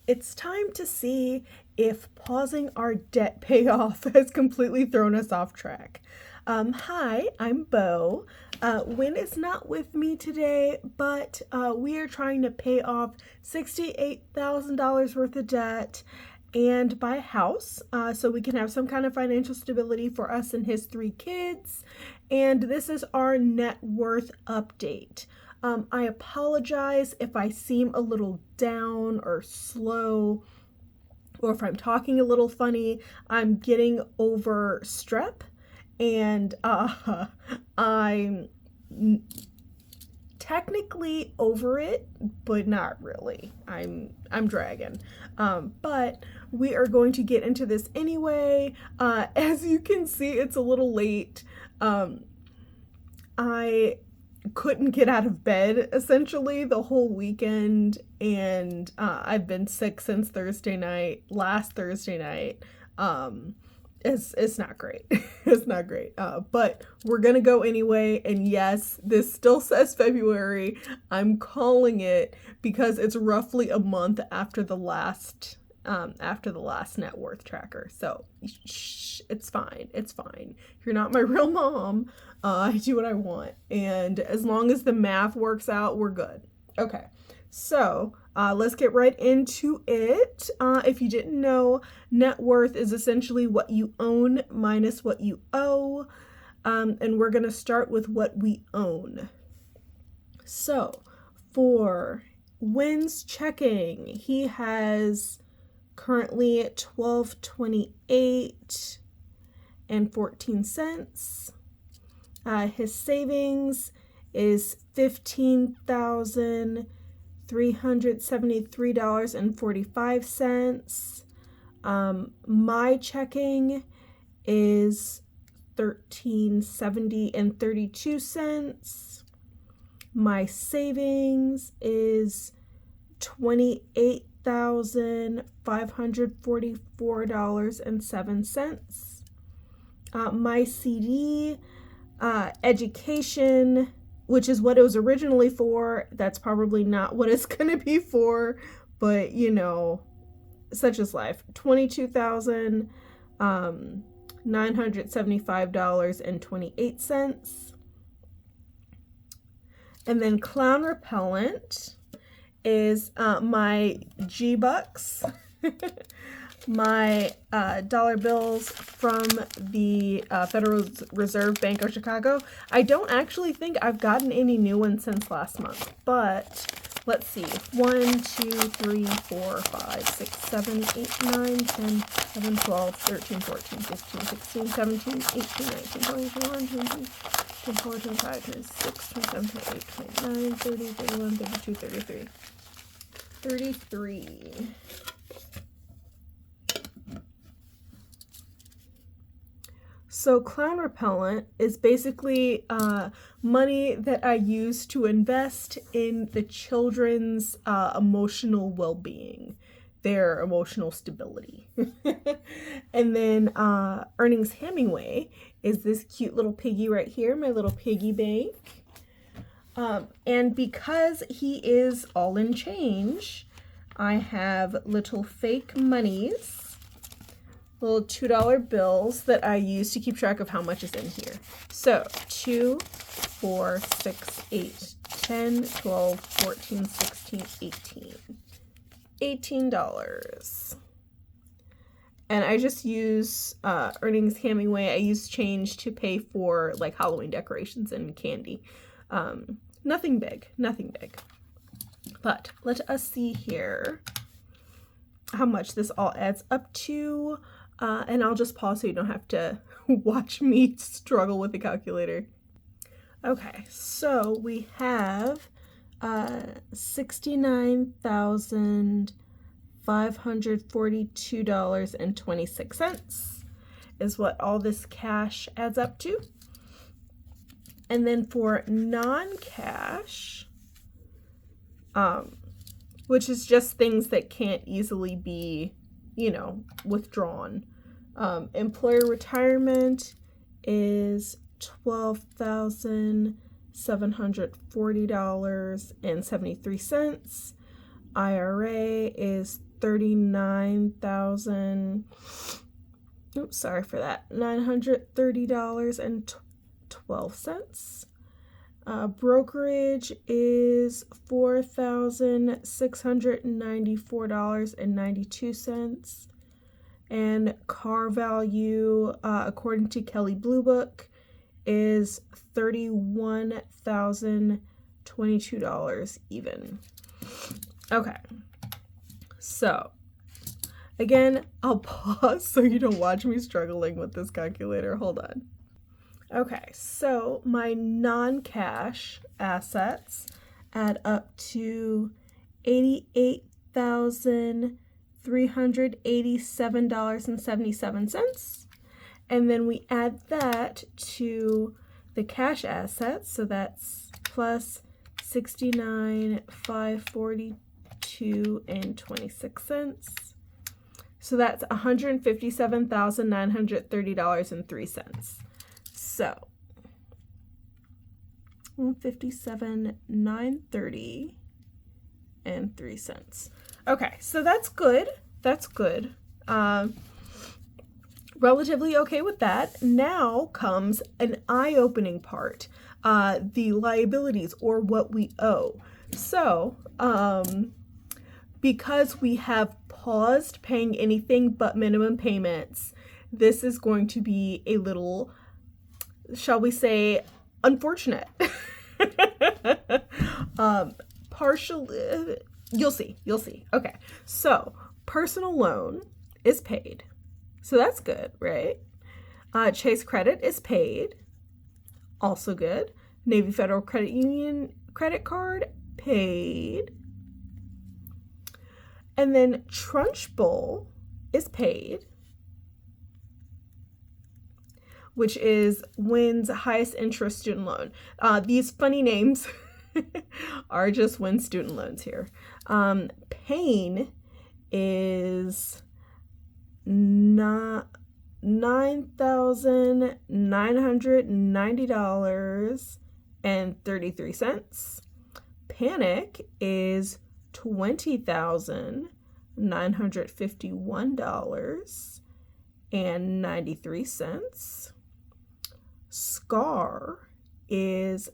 It's time to see if pausing our debt payoff has completely thrown us off track. Hi, I'm Bo. Win is not with me today, but we are trying to pay off $68,000 worth of debt and buy a house so we can have some kind of financial stability for us and his 3 kids. And this is our net worth update. I apologize if I seem a little down or slow, or if I'm talking a little funny. I'm getting over strep, and I'm technically over it, but not really. I'm dragging. But we are going to get into this anyway. As you can see, it's a little late. I couldn't get out of bed essentially the whole weekend, and I've been sick since last Thursday night. It's not great. It's not great. But we're gonna go anyway, and yes, this still says February. I'm calling it because it's roughly a month after the last net worth tracker. So it's fine. It's fine. You're not my real mom. I do what I want. And as long as the math works out, we're good. Okay. So let's get right into it. If you didn't know, net worth is essentially what you own minus what you owe. And we're going to start with what we own. So for Wynn's checking, he has currently $12.28 and 14 cents. His savings is $15,373.45. My checking is $13.70 and 32 cents. My savings is $28,544.07. My CD, education, which is what it was originally for, that's probably not what it's going to be for, but you know, such is life. $22,975.28. And then clown repellent is my G-Bucks, my dollar bills from the Federal Reserve Bank of Chicago. I don't actually think I've gotten any new ones since last month, but let's see. 1, 2, 3, 4, 5, 6, 7, 8, 9, 10, 11, 12, 13, 14, 15, 16, 17, 18, 19, 20, 21, 22, 24, 25, 26, 27, 28, 29, 30, 31, 32, 33. 33. So clown repellent is basically money that I use to invest in the children's emotional well-being, their emotional stability. And then Earnings Hemingway is this cute little piggy right here, my little piggy bank. And because he is all in change, I have little fake monies, little $2 bills that I use to keep track of how much is in here. So 2, 4, 6, 8, 10, 12, 14, 16, 18. $18. And I just use Earnings Hemingway. I use change to pay for like Halloween decorations and candy. Nothing big. But let us see here how much this all adds up to. And I'll just pause so you don't have to watch me struggle with the calculator. Okay, so we have $69,542.26 is what all this cash adds up to. And then for non-cash, which is just things that can't easily be, withdrawn. Employer retirement is $12,740.73. IRA is $930. Oops, sorry for that. $930.12. Brokerage is $4,694.92. And car value, according to Kelley Blue Book, is $31,022 even. Okay, so again, I'll pause so you don't watch me struggling with this calculator. Hold on. Okay, so my non-cash assets add up to $88,387.77. And then we add that to the cash assets, so that's plus $69,542.26. So that's $157,930.03. So $157,930.03. Okay, so that's good. That's good. Relatively okay with that. Now comes an eye-opening part, the liabilities, or what we owe. So, because we have paused paying anything but minimum payments, this is going to be a little, shall we say, unfortunate. Partially, you'll see. Okay, so personal loan is paid. So that's good, right? Chase Credit is paid. Also good. Navy Federal Credit Union credit card, paid. And then Trunchbull is paid, which is Wynn's highest interest student loan. These funny names are just Wynn student loans here. Payne is $9,990.33. Panic is $20,951.93. Scar is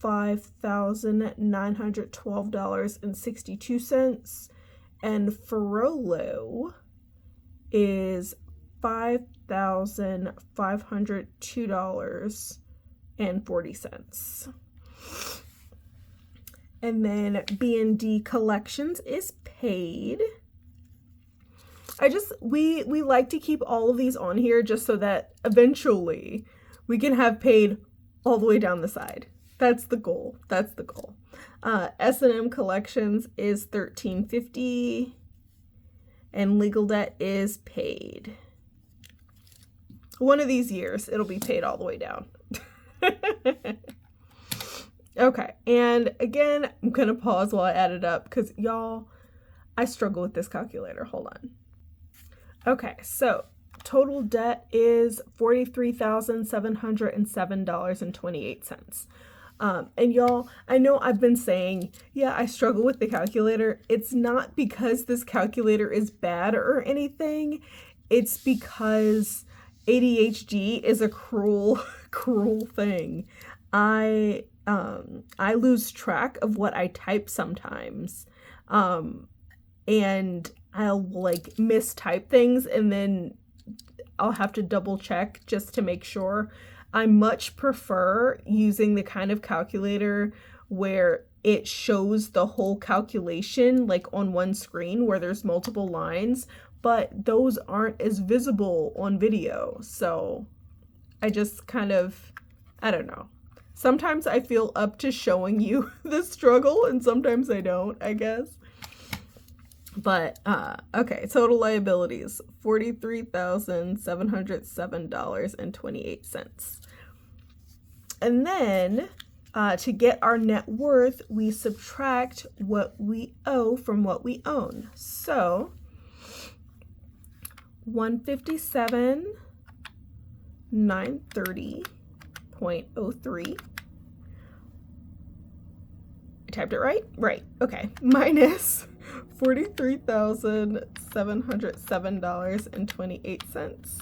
$5,912.62. And Frollo is $5,502.40. And then B&D Collections is paid. We like to keep all of these on here just so that eventually we can have paid all the way down the side. That's the goal. S&M Collections is $13.50. And legal debt is paid. One of these years, it'll be paid all the way down. Okay, and again, I'm going to pause while I add it up because, y'all, I struggle with this calculator. Hold on. Okay, so total debt is $43,707.28. And y'all, I know I've been saying, yeah, I struggle with the calculator. It's not because this calculator is bad or anything. It's because ADHD is a cruel thing. I lose track of what I type sometimes. And I'll like mistype things and then I'll have to double check just to make sure. I much prefer using the kind of calculator where it shows the whole calculation like on one screen where there's multiple lines, but those aren't as visible on video. So I just kind of, I don't know. Sometimes I feel up to showing you the struggle and sometimes I don't, I guess. But, okay, total liabilities, $43,707.28. And then, to get our net worth, we subtract what we owe from what we own. So, $157,930.03 I typed it right? Right. Okay. Minus $43,707.28.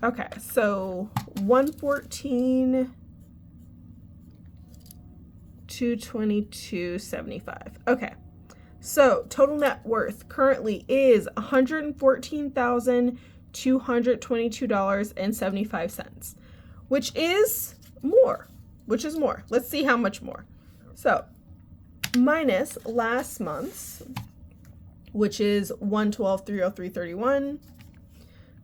Okay, so 114 222.75. Okay. So total net worth currently is $114,222.75, which is more. Let's see how much more. So minus last month's, which is 112,303.31.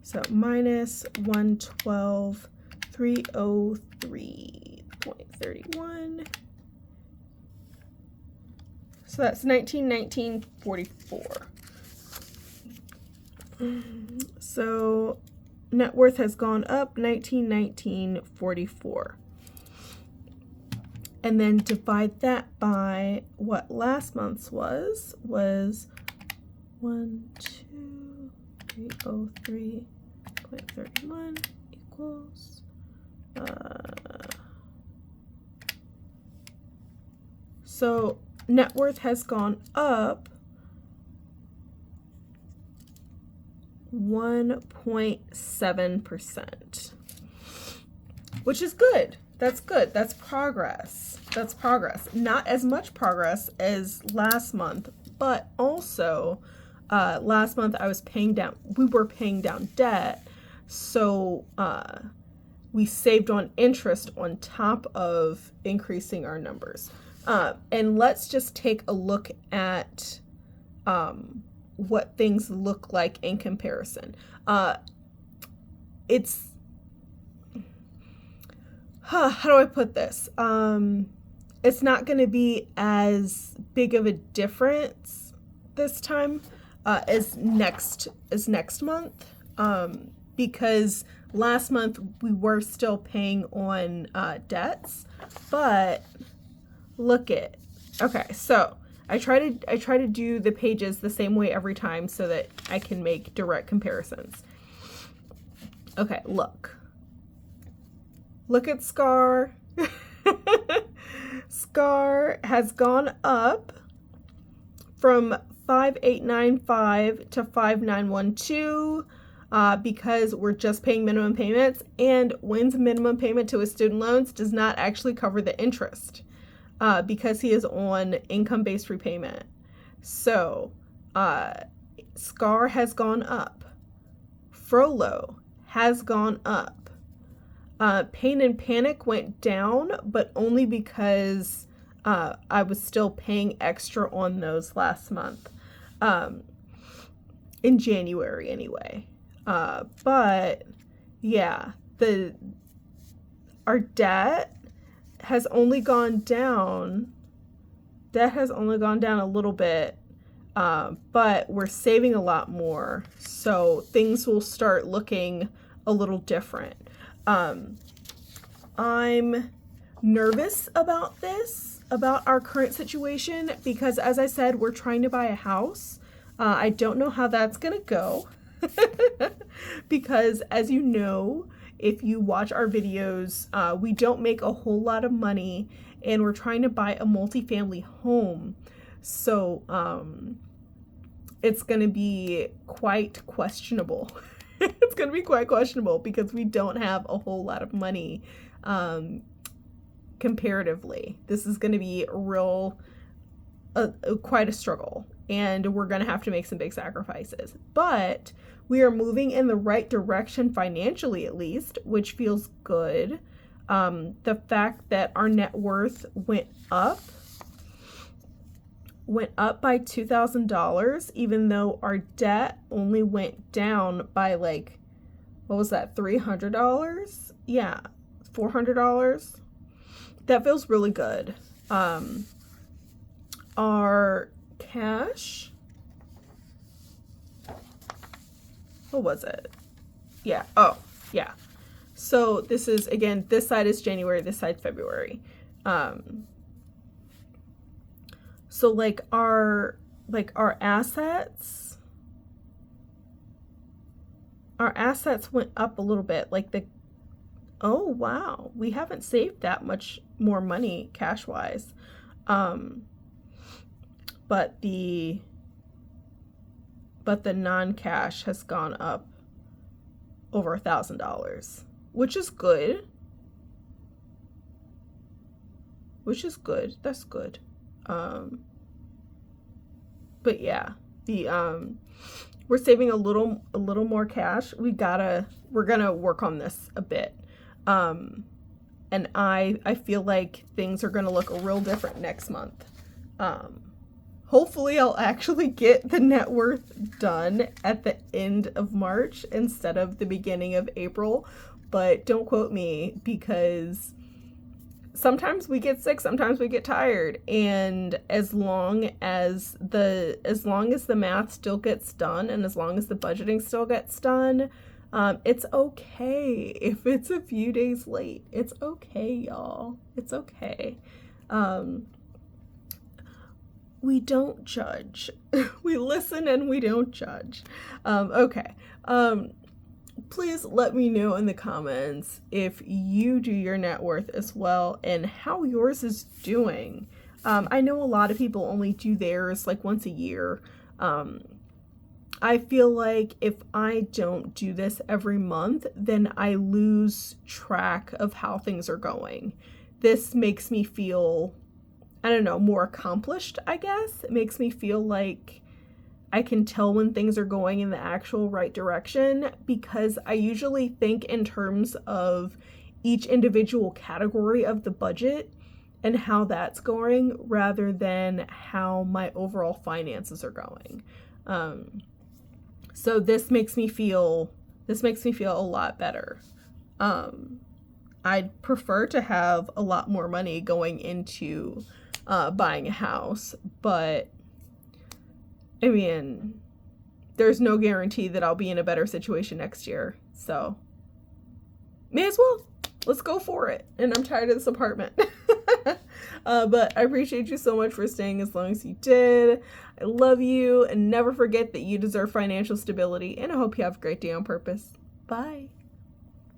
So minus 112,303.31. So that's 1919.44. So net worth has gone up 1919.44. And then divide that by what last month's was 12303.31 equals so net worth has gone up 1.7%, which is good. That's good. That's progress. Not as much progress as last month, but also last month we were paying down debt, so we saved on interest on top of increasing our numbers. And let's just take a look at what things look like in comparison. It's how do I put this? It's not going to be as big of a difference this time as next month, because last month we were still paying on debts, but look at, okay, so I try to do the pages the same way every time so that I can make direct comparisons. Okay, look at SCAR. SCAR has gone up from 5895 to 5912 because we're just paying minimum payments, and Wynn's minimum payment to his student loans does not actually cover the interest because he is on income-based repayment. So SCAR has gone up. Frollo has gone up. Pain and Panic went down, but only because I was still paying extra on those last month, in January anyway. But yeah, our debt has only gone down. Debt has only gone down a little bit, but we're saving a lot more, so things will start looking a little different. I'm nervous about our current situation, because as I said, we're trying to buy a house. I don't know how that's gonna go because, as you know, if you watch our videos, we don't make a whole lot of money, and we're trying to buy a multifamily home. So it's gonna be quite questionable. It's going to be quite questionable because we don't have a whole lot of money comparatively. This is going to be quite a struggle, and we're going to have to make some big sacrifices. But we are moving in the right direction financially, at least, which feels good. The fact that our net worth went up by $2,000, even though our debt only went down by, like, what was that, $300? Yeah, $400. That feels really good. Our cash, what was it? Yeah, oh, yeah. So this is, again, this side is January, this side's February. So like our assets went up a little bit. Like Oh, wow. We haven't saved that much more money cash wise. Um, but the non-cash has gone up over $1,000, which is good. That's good. But yeah, the we're saving a little more cash. We're gonna work on this a bit. And I feel like things are gonna look real different next month. Hopefully I'll actually get the net worth done at the end of March instead of the beginning of April, but don't quote me, because sometimes we get sick, sometimes we get tired, and as long as the math still gets done, and as long as the budgeting still gets done, it's okay if it's a few days late. It's okay, y'all. It's okay. We don't judge. We listen and we don't judge. Okay. Please let me know in the comments if you do your net worth as well and how yours is doing. I know a lot of people only do theirs like once a year. I feel like if I don't do this every month, then I lose track of how things are going. This makes me feel, I don't know, more accomplished, I guess. It makes me feel like I can tell when things are going in the actual right direction, because I usually think in terms of each individual category of the budget and how that's going rather than how my overall finances are going. So this makes me feel a lot better. I'd prefer to have a lot more money going into buying a house, but I mean, there's no guarantee that I'll be in a better situation next year, so may as well. Let's go for it. And I'm tired of this apartment. But I appreciate you so much for staying as long as you did. I love you, and never forget that you deserve financial stability, and I hope you have a great day on purpose. Bye.